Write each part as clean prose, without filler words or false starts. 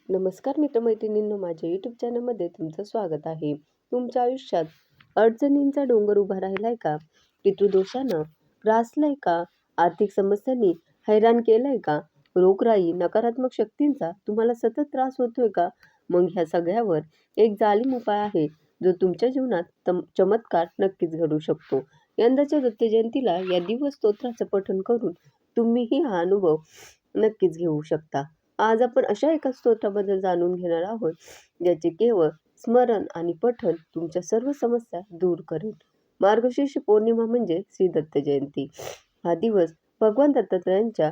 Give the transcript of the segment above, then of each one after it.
नमस्कार मित्रमैत्रिणींनो, माझ्या यूट्यूब चॅनलमध्ये तुमचं स्वागत आहे. तुमच्या आयुष्यात अडचणींचा डोंगर उभा राहिलाय का? पितृदोषानं ग्रासलाय का? आर्थिक समस्यांनी हैराण केलंय का? रोगराई, नकारात्मक शक्तींचा तुम्हाला सतत त्रास होतोय का? मग ह्या सगळ्यावर एक जालीम उपाय आहे, जो तुमच्या जीवनात चमत्कार नक्कीच घडू शकतो. यंदाच्या दत्त जयंतीला या दिवस स्तोत्राचं पठण करून तुम्हीही हा अनुभव नक्कीच घेऊ शकता. आज आपण अशा एका स्तोत्राबद्दल जाणून घेणार आहोत, ज्याचे केवळ स्मरण आणि पठण तुमच्या सर्व समस्या दूर करेल. मार्गशीर्ष पौर्णिमा म्हणजे श्री दत्त जयंती. हा दिवस भगवान दत्तात्रयांच्या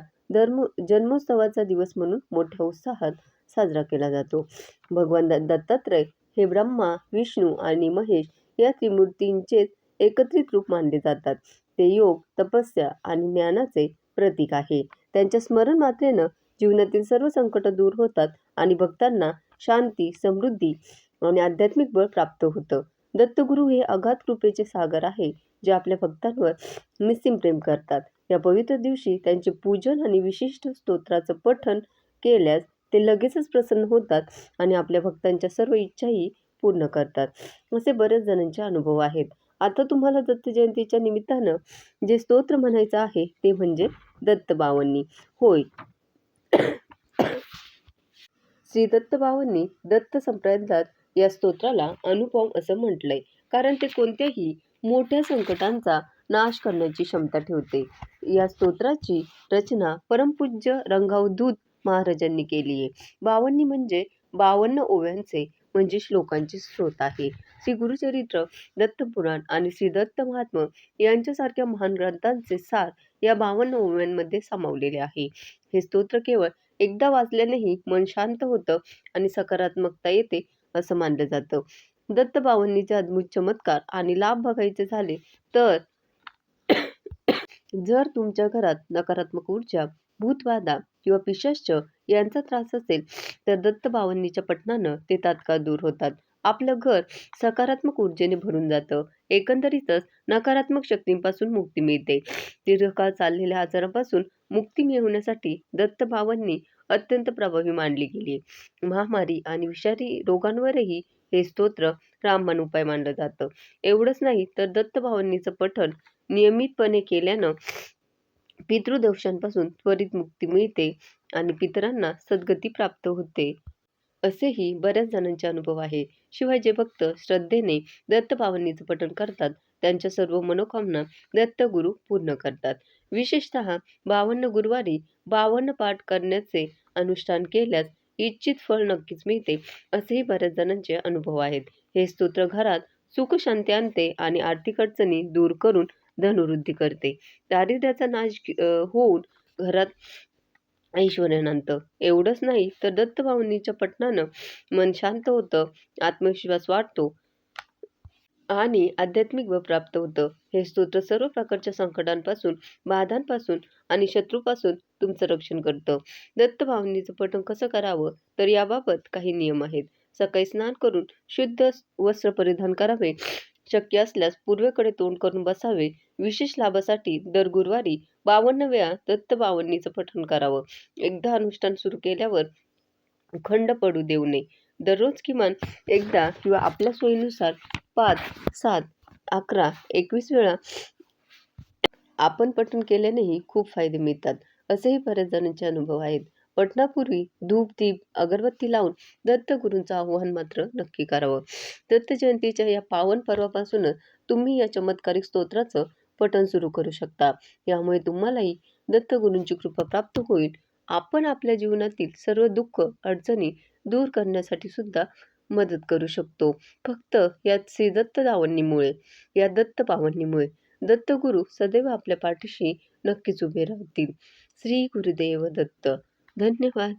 जन्मोत्सवाचा दिवस म्हणून मोठ्या उत्साहात साजरा केला जातो. भगवान दत्तात्रय हे ब्रह्मा, विष्णू आणि महेश या त्रिमूर्तींचे एकत्रित रूप मानले जातात. ते योग, तपस्या आणि ज्ञानाचे प्रतीक आहे. त्यांच्या स्मरण मात्रेनं जीवनातील सर्व संकट दूर होतात आणि भक्तांना शांती, समृद्धी आणि आध्यात्मिक बळ प्राप्त होतं. दत्तगुरू हे अगाध कृपेचे सागर आहे, जे आपल्या भक्तांवर निस्सीम प्रेम करतात. या पवित्र दिवशी त्यांचे पूजन आणि विशिष्ट स्तोत्राचं पठण केल्यास ते लगेचच प्रसन्न होतात आणि आपल्या भक्तांच्या सर्व इच्छाही पूर्ण करतात. असे बरेच जणांचे अनुभव आहेत. आता तुम्हाला दत्त जयंतीच्या निमित्तानं जे स्तोत्र म्हणायचं आहे ते म्हणजे दत्त बावन्नी. होय, श्री दत्तबावांनी दत्त संप्रदायात या स्तोत्राला अनुपम असं म्हटलंय, कारण ते कोणत्याही मोठ्या संकटांचा नाश करण्याची क्षमता ठेवते. या स्तोत्राची रचना परमपूज्य रंगावधूत महाराजांनी केली आहे. बावन्नी म्हणजे 52 ओव्यांचे म्हणजे श्लोकांचे स्रोत आहे. श्री गुरुचरित्र, दत्तपुराण आणि श्री दत्त महात्म्य यांच्यासारख्या महान ग्रंथांचे सार या 52 ओव्यांमध्ये सामावलेले आहे. हे स्तोत्र केवळ एकदा वाचल्यानेही मन शांत होतं आणि सकारात्मकता येते असं मानलं जातं. दत्त बावन्नीचे अद्भुत चमत्कार आणि लाभ बघायचे झाले तर जर तुमच्या घरात नकारात्मक ऊर्जा, भूतबाधा किंवा पिशाच्च यांचा त्रास असेल तर दत्त बावन्नीच्या पठणानं ते तात्काळ दूर होतात. आपलं घर सकारात्मक ऊर्जेने भरून जातं. एकंदरीतच नकारात्मक शक्तींपासून मुक्ती मिळते. दीर्घकाळ चाललेल्या आजारापासून मुक्ती मिळवण्यासाठी दत्त बावन्नी अत्यंत प्रभावी मानली गेली. महामारी आणि विषारी रोगांवरही हे स्तोत्र रामबाण उपाय मानलं जातं. एवढंच नाही तर दत्त बावन्नीचं पठण नियमितपणे केल्यानं पितृदोषांपासून त्वरित मुक्ती मिळते आणि पितरांना सद्गती प्राप्त होते, असेही बऱ्याच जणांचे अनुभव आहे. शिवाय जे भक्त श्रद्धेने दत्त बावन्नीचं पठण करतात त्यांच्या सर्व मनोकामना दत्तगुरू पूर्ण करतात. विशेषतः 52 गुरुवारी 52 पाठ करण्याचे अनुष्ठान केल्यास इच्छित फळ नक्कीच मिळते, असेही बऱ्याच जणांचे अनुभव आहेत. हे स्तोत्र घरात सुख शांती आणते आणि आर्थिक अडचणी दूर करून धनवृद्धी करते. दारिद्र्याचा नाश होऊन घरात ऐश्वर्य आणतं. एवढंच नाही तर दत्त बावन्नीच्या पठणानं मन शांत होतं, आत्मविश्वास वाढतो आणि आध्यात्मिक बळ प्राप्त होतं. हे स्तोत्र सर्व प्रकारच्या संकटांपासून, बाधांपासून आणि शत्रूपासून तुमचं रक्षण करतं. दत्त बावन्नीचं पठण कसं करावं तर याबाबत काही नियम आहेत. सकाळी स्नान करून शुद्ध वस्त्र परिधान करावे. शक्य असल्यास पूर्वेकडे तोंड करून बसावे. विशेष लाभासाठी दर गुरुवारी 52 वेळा दत्त बावन्नीचं पठण करावं. एकदा अनुष्ठान सुरू केल्यावर खंड पडू देऊ नये. दररोज किमान एकदा किंवा आपल्या सोयीनुसार 5, 7, 11, 21 वेळा आपण पठण केल्यानेही खूप फायदे मिळतात, असेही बऱ्याच जणांचे अनुभव आहेत. पठणापूर्वी धूप, दीप, अगरबत्ती लावून दत्तगुरूंचं आवाहन मात्र नक्की करावं. दत्त जयंतीच्या या पावन पर्वापासूनच तुम्ही या चमत्कारिक स्तोत्राचं पठण सुरू करू शकता. यामुळे तुम्हालाही दत्तगुरूंची कृपा प्राप्त होईल. आपण आपल्या जीवनातील सर्व दुःख, अडचणी दूर करण्यासाठी सुद्धा मदत करू शकतो. फक्त या श्री दत्त बावन्नीमुळे, या दत्त बावन्नीमुळे दत्तगुरू सदैव आपल्या पाठीशी नक्कीच उभे राहतील. श्री गुरुदेव दत्त. धन्यवाद.